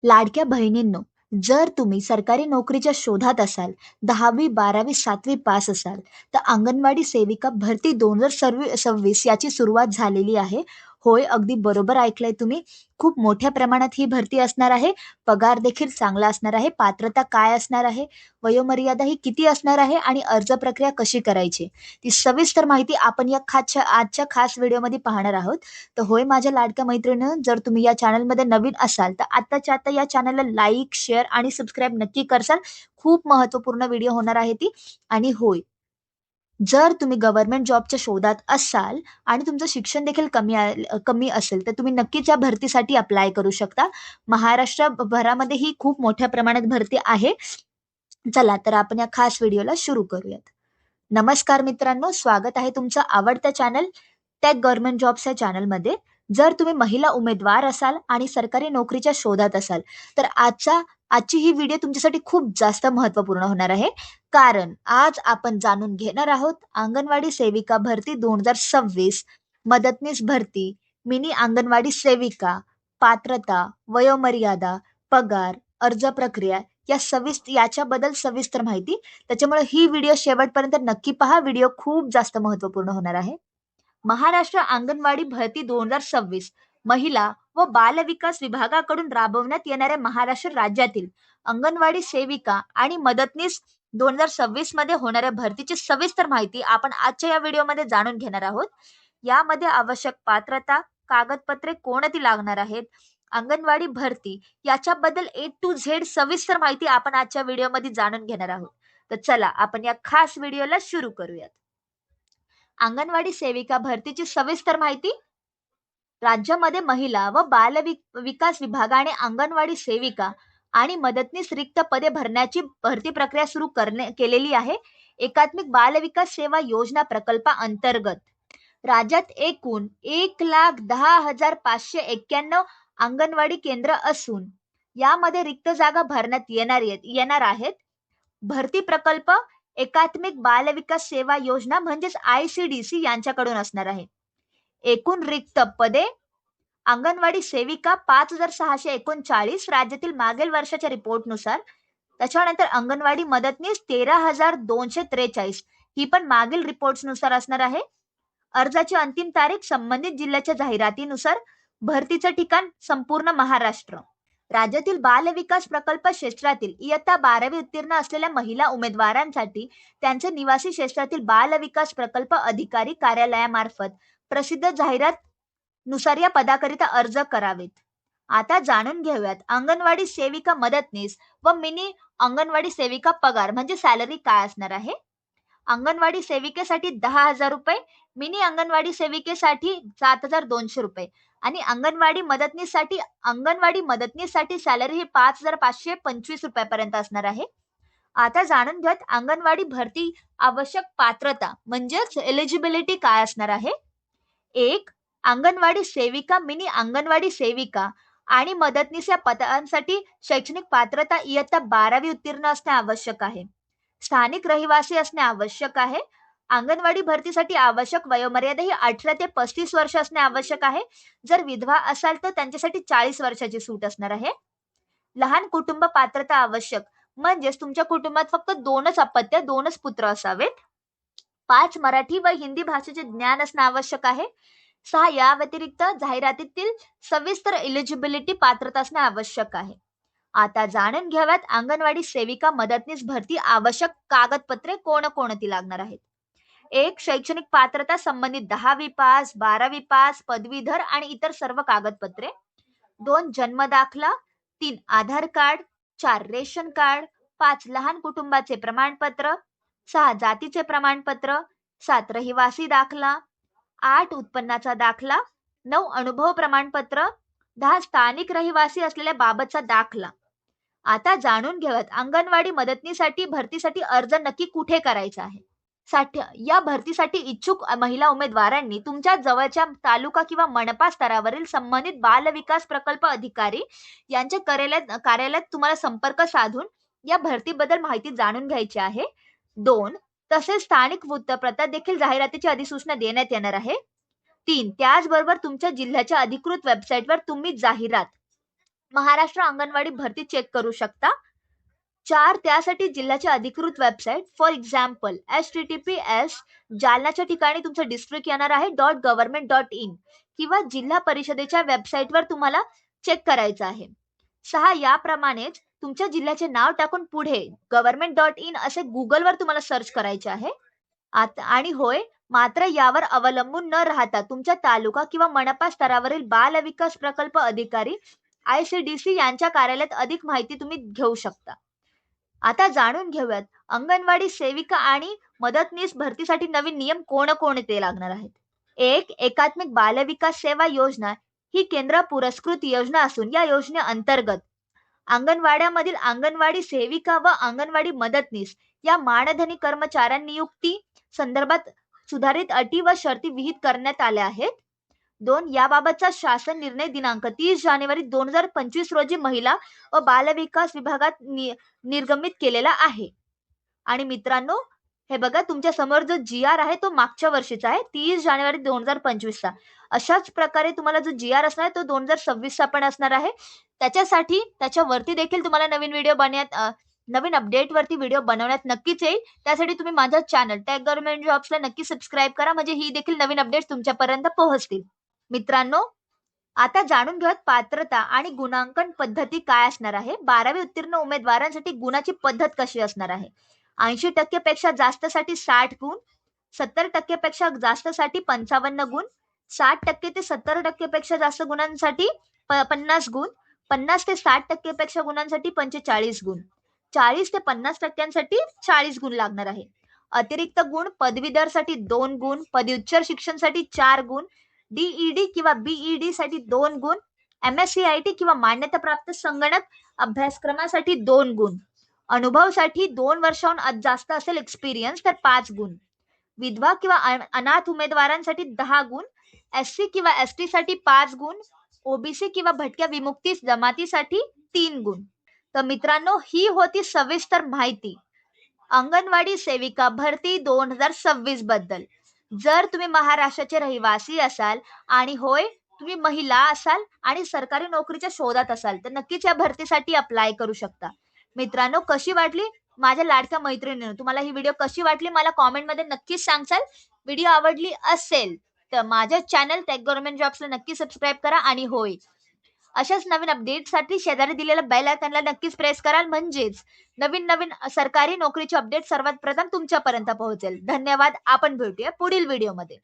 लाडक्या बहिणींनो, जर तुम्ही सरकारी नोकरीच्या शोधात असाल, 10वी, 12वी, 7वी पास असाल, तर अंगणवाडी सेविका भरती 2026 याची सुरुवात झालेली आहे. होय, अगदी बरोबर ऐकलंय तुम्ही. खूप मोठ्या प्रमाणात ही भरती असणार आहे. पगार देखील चांगला असणार आहे. पात्रता काय असणार आहे? वयोमर्यादा ही किती असणार आहे? आणि अर्ज प्रक्रिया कशी करायची? ती सविस्तर माहिती आपण या आजच्या खास व्हिडिओमध्ये पाहणार आहोत. तर होय माझ्या लाडक्या मैत्रिणींनो, जर तुम्ही या चॅनलमध्ये नवीन असाल, तर आत्ताच्या आत्ता या चॅनलला लाईक, शेअर आणि सबस्क्राईब नक्की करसाल. खूप महत्त्वपूर्ण व्हिडिओ होणार आहे ती. आणि होय, जर तुम्ही गव्हर्नमेंट जॉबच्या शोधात असाल आणि तुमचं शिक्षण देखील कमी असेल, तर तुम्ही नक्कीच या भरतीसाठी अप्लाय करू शकता. महाराष्ट्रभरामध्ये ही खूप मोठ्या प्रमाणात भरती आहे. चला तर आपण या खास व्हिडिओला सुरू करूयात. नमस्कार मित्रांनो, स्वागत आहे तुमचं आवडतं चॅनल टेक गव्हर्नमेंट जॉब्स या चॅनलमध्ये. जर तुम्ही महिला उमेदवार असाल आणि सरकारी नोकरीच्या शोधात असाल, तर आजची ही व्हिडिओ तुमच्यासाठी खूप जास्त महत्त्वपूर्ण होणार आहे. कारण आज आपण जाणून घेणार आहोत अंगणवाडी सेविका भरती 2026, मदतनीस भरती, मिनी अंगणवाडी सेविका, पात्रता, वयोमर्यादा, पगार, अर्ज प्रक्रिया याच्याबद्दल सविस्तर माहिती. त्याच्यामुळे ही व्हिडिओ शेवटपर्यंत नक्की पहा. व्हिडिओ खूप जास्त महत्त्वपूर्ण होणार आहे. महाराष्ट्र अंगणवाडी भरती 2026 महिला व बाल विकास विभागाकडून राबवण्यात येणाऱ्या महाराष्ट्र राज्यातील अंगणवाडी सेविका आणि मदतनीस 2026 मध्ये होणाऱ्या भरतीची सविस्तर माहिती आपण आजच्या या व्हिडिओमध्ये जाणून घेणार आहोत. यामध्ये आवश्यक पात्रता, कागदपत्रे कोणती लागणार आहेत, अंगणवाडी भरती याच्याबद्दल A to Z सविस्तर माहिती आपण आजच्या व्हिडिओमध्ये जाणून घेणार आहोत. तर चला आपण या खास व्हिडिओला सुरू करूयात. अंगणवाडी सेविका भरतीची सविस्तर माहिती. राज्यामध्ये महिला व विकास विभागाने अंगणवाडी सेविका आणि मदतनीस रिक्त पदे भरण्याची भरती प्रक्रिया सुरू केलेली आहे. एकात्मिक बाल विकास सेवा योजना प्रकल्पाअंतर्गत राज्यात एकूण 1,10,591 अंगणवाडी केंद्र असून यामध्ये रिक्त जागा भरण्यात येणार आहेत. भरती प्रकल्प एकात्मिक बाल विकास सेवा योजना म्हणजेच ICDC यांच्याकडून असणार आहे. एकूण रिक्त पदे अंगणवाडी सेविका 5,639 राज्यातील मागील वर्षाच्या रिपोर्टनुसार. त्याच्यानंतर अंगणवाडी मदतनीस 13,243 ही पण मागील रिपोर्ट्सनुसार असणार आहे. अर्जाची अंतिम तारीख संबंधित जिल्ह्याच्या जाहिरातीनुसार. भरतीचं ठिकाण संपूर्ण महाराष्ट्र. राज्यातील बाल विकास प्रकल्प क्षेत्रातील इयत्ता 12वी उत्तीर्ण असलेल्या महिला उमेदवारांसाठी त्यांचे निवासी क्षेत्रातील बाल विकास प्रकल्प अधिकारी कार्यालयामार्फत प्रसिद्ध जाहिरात नुसार या पदाकरिता अर्ज करावेत. आता जाणून घेऊयात अंगणवाडी सेविका मदतनीस व मिनी अंगणवाडी सेविका पगार म्हणजे सॅलरी काय असणार आहे. अंगणवाडी सेविकेसाठी 10,000 रुपये, मिनी अंगणवाडी सेविकेसाठी 7,200 रुपये आणि अंगणवाडी मदतनीससाठी सॅलरी ही 5,525 रुपयापर्यंत असणार आहे. आता जाणून घ्यात अंगणवाडी भरती आवश्यक पात्रता म्हणजेच एलिजिबिलिटी काय असणार आहे. एक, अंगणवाडी सेविका, मिनी अंगणवाडी सेविका आणि मदतनीस या पदांसाठी शैक्षणिक पात्रता इयत्ता 12वी उत्तीर्ण असणे आवश्यक आहे. स्थानिक रहिवासी असणे आवश्यक आहे. अंगणवाडी भरतीसाठी आवश्यक वयोमर्यादा ही 18 ते 35 वर्ष असणे आवश्यक आहे. जर विधवा असाल तर त्यांच्यासाठी 40 वर्षाची सूट असणार आहे. लहान कुटुंब पात्रता आवश्यक म्हणजेच तुमच्या कुटुंबात फक्त 2च अपत्य, 2च पुत्र असावेत. 5, मराठी व हिंदी भाषेचे ज्ञान असणे आवश्यक आहे. 6, या व्यतिरिक्त जाहिरातीतील सविस्तर एलिजिबिलिटी पात्रता असणे आवश्यक आहे. आता जाणून घ्याव्यात अंगणवाडी सेविका मदतनीस भरती आवश्यक कागदपत्रे कोणती लागणार आहेत. एक, शैक्षणिक पात्रता संबंधित 10वी पास, 12वी पास, पदवीधर आणि इतर सर्व कागदपत्रे. 2, जन्म दाखला. 3, आधार कार्ड. 4, ration card. 5, लहान कुटुंबाचे प्रमाणपत्र. 6, जातीचे प्रमाणपत्र. 7, रहिवासी दाखला. 8, उत्पन्नाचा दाखला. 9, अनुभव प्रमाणपत्र. 10, स्थानिक रहिवासी असलेल्या बाबतचा दाखला. आता जाणून घेऊयात अंगणवाडी मदतनीसाठी भरतीसाठी अर्ज नक्की कुठे करायचा आहे. या भरतीसाठी इच्छुक महिला उमेदवारांनी तुमच्या जवळच्या तालुका किंवा मनपा स्तरावरील संबंधित बाल विकास प्रकल्प अधिकारी यांच्या कार्यालयात तुम्हाला संपर्क साधून या भरतीबद्दल माहिती जाणून घ्यायची आहे. 2, तसेच स्थानिक वृत्तपत्रात देखील जाहिरातीची अधिसूचना देण्यात येणार आहे. 3, त्याचबरोबर तुमच्या जिल्ह्याच्या अधिकृत वेबसाईटवर तुम्ही जाहिरात महाराष्ट्र अंगणवाडी भरती चेक करू शकता. 4 त्यासाठी जिल्ह्याची अधिकृत वेबसाईट फॉर एक्झाम्पल https जालनाच्या ठिकाणी तुमचं डिस्ट्रिक्ट येणार आहे .government.in किंवा जिल्हा परिषदेच्या वेबसाईटवर तुम्हाला चेक करायचं आहे. 6 याप्रमाणेच तुमच्या जिल्ह्याचे नाव टाकून पुढे government.in असे गुगलवर तुम्हाला सर्च करायचे आहे. आणि होय, मात्र यावर अवलंबून न राहता तुमच्या तालुका किंवा मनपा स्तरावरील बाल विकास प्रकल्प अधिकारी ICDC यांच्या कार्यालयात अधिक माहिती तुम्ही घेऊ शकता. आता जाणून घेऊयात अंगणवाडी सेविका आणि मदतनीस भरतीसाठी नवीन नियम कोणते लागणार आहेत. एकात्मिक बालविकास सेवा योजना ही केंद्र पुरस्कृत योजना असून या योजनेअंतर्गत अंगणवाड्यामधील अंगणवाडी सेविका व अंगणवाडी मदतनीस या मानधनी कर्मचाऱ्यांनी नियुक्ती संदर्भात सुधारित अटी व शर्ती विहित करण्यात आल्या आहेत. 2 याबाबतचा शासन निर्णय दिनांक 30 जानेवारी 2025 रोजी महिला व बालविकास विभागात निर्गमित केलेला आहे. आणि मित्रांनो, हे बघा तुमच्या समोर जो GR आहे तो मागच्या वर्षीचा आहे 30 जानेवारी 2025 चा. अशाच प्रकारे तुम्हाला जो GR असणार आहे तो 2026 चा पण असणार आहे. त्याच्यासाठी त्याच्यावरती देखील तुम्हाला नवीन अपडेट वरती व्हिडिओ बनवण्यात नक्कीच येईल. त्यासाठी तुम्ही माझा चॅनल टेक गव्हर्नमेंट जॉब्सला नक्की सबस्क्राईब करा, म्हणजे ही देखील नवीन अपडेट्स तुमच्यापर्यंत पोहोचतील. मित्रांनो, आता जाणून घेऊयात पात्रता आणि गुणांकन पद्धती काय असणार आहे. 12वी उत्तीर्ण उमेदवारांसाठी गुणाची पद्धत कशी असणार आहे. 80% पेक्षा जास्तसाठी 60 गुण, 70% पेक्षा जास्तसाठी 55 गुण, 60% ते 70% पेक्षा जास्त गुणांसाठी 50 गुण, 50 ते 60% पेक्षा गुणांसाठी 45 गुण, 40 ते 50% 40 गुण लागणार आहे. अतिरिक्त गुण पदवीधरसाठी 2 गुण, पदव्युत्तर शिक्षणासाठी 4 गुण, DED किंवा BED साठी 2 गुण, MSCIT किंवा मान्यताप्राप्त संगणक अभ्यासक्रमासाठी 2 गुण, अनुभवासाठी 2 वर्षांहून जास्त असेल एक्सपिरियन्स तर 5 गुण, विधवा किंवा अनाथ उमेदवारांसाठी 10 गुण, SC किंवा ST साठी 5 गुण, OBC किंवा भटक्या विमुक्ती जमातीसाठी 3 गुण. तर मित्रांनो, ही होती सविस्तर माहिती अंगणवाडी सेविका भरती 2026 बद्दल. जर तुम्ही महाराष्ट्राचे रहिवासी असाल आणि होय तुम्ही महिला असाल आणि सरकारी नोकरीच्या शोधात असाल तर नक्कीच या भरतीसाठी अप्लाय करू शकता. मित्रांनो, कशी वाटली माझ्या लाडक्या मैत्रिणींनो, तुम्हाला ही व्हिडिओ कशी वाटली मला कॉमेंटमध्ये नक्कीच सांगसाल. व्हिडिओ आवडली असेल तर माझ्या चॅनल टेक गव्हर्नमेंट जॉब्सला नक्की सबस्क्राईब करा आणि होय अशाच नवीन अपडेटसाठी शेजारी दिलेल्या बेल आयकॉनला नक्कीच प्रेस कराल, म्हणजेच नवीन सरकारी नोकरीचे अपडेट सर्वात प्रथम तुमच्यापर्यंत पोहोचेल. धन्यवाद. आपण भेटूया पुढील व्हिडिओमध्ये.